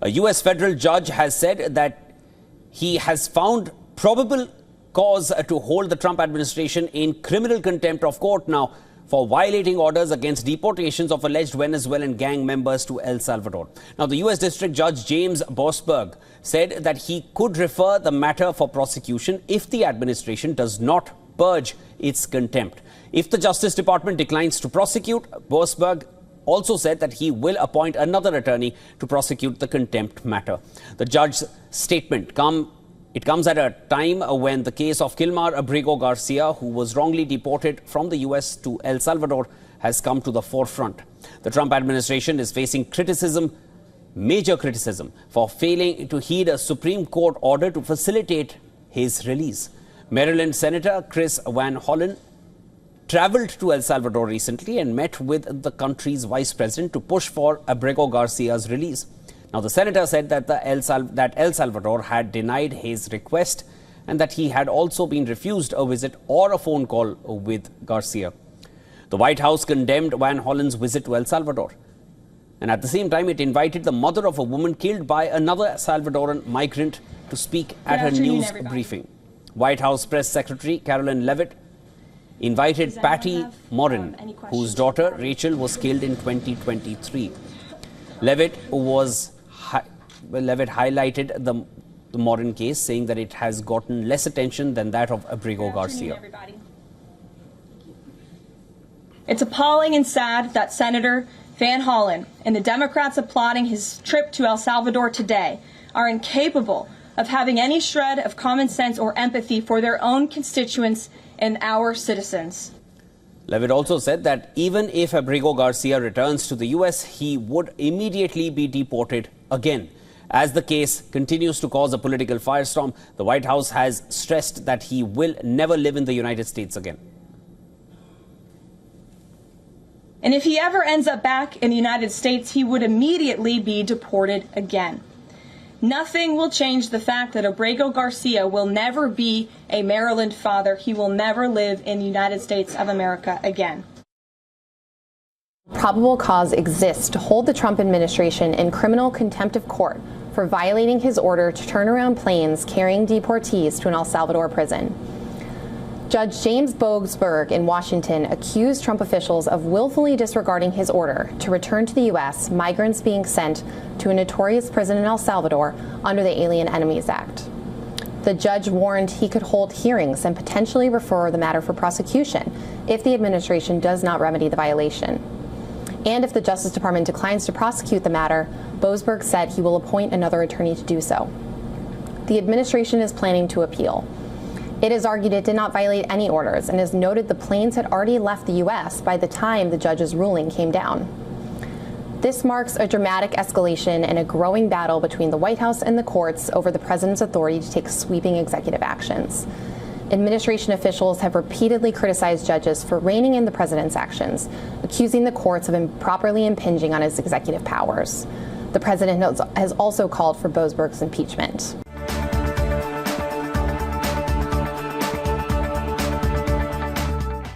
A U.S. federal judge has said that he has found probable cause to hold the Trump administration in criminal contempt of court now for violating orders against deportations of alleged Venezuelan gang members to El Salvador. Now, the U.S. District Judge James Boasberg said that he could refer the matter for prosecution if the administration does not purge its contempt. If the Justice Department declines to prosecute, Boasberg also said that he will appoint another attorney to prosecute the contempt matter. The judge's statement comes at a time when the case of Kilmar Abrego Garcia, who was wrongly deported from the U.S. to El Salvador, has come to the forefront. The Trump administration is facing criticism, major criticism, for failing to heed a Supreme Court order to facilitate his release. Maryland Senator Chris Van Hollen traveled to El Salvador recently and met with the country's vice president to push for Abrego Garcia's release. Now, the senator said that El Salvador had denied his request and that he had also been refused a visit or a phone call with Garcia. The White House condemned Van Hollen's visit to El Salvador. And at the same time, it invited the mother of a woman killed by another Salvadoran migrant to speak at her news briefing. White House Press Secretary Carolyn Levitt invited Patty Morin, whose daughter Rachel was killed in 2023. Levitt highlighted the Morin case, saying that it has gotten less attention than that of Abrego Garcia. It's appalling and sad that Senator Van Hollen and the Democrats applauding his trip to El Salvador today are incapable of having any shred of common sense or empathy for their own constituents and our citizens. Levitt also said that even if Abrego Garcia returns to the U.S., he would immediately be deported again. As the case continues to cause a political firestorm, the White House has stressed that he will never live in the United States again. And if he ever ends up back in the United States, he would immediately be deported again. Nothing will change the fact that Abrego Garcia will never be a Maryland father. He will never live in the United States of America again. Probable cause exists to hold the Trump administration in criminal contempt of court for violating his order to turn around planes carrying deportees to an El Salvador prison. Judge James Boasberg in Washington accused Trump officials of willfully disregarding his order to return to the U.S. migrants being sent to a notorious prison in El Salvador under the Alien Enemies Act. The judge warned he could hold hearings and potentially refer the matter for prosecution if the administration does not remedy the violation. And if the Justice Department declines to prosecute the matter, Boasberg said he will appoint another attorney to do so. The administration is planning to appeal. It has argued it did not violate any orders and has noted the planes had already left the U.S. by the time the judge's ruling came down. This marks a dramatic escalation in a growing battle between the White House and the courts over the president's authority to take sweeping executive actions. Administration officials have repeatedly criticized judges for reining in the president's actions, accusing the courts of improperly impinging on his executive powers. The president has also called for Boasberg's impeachment.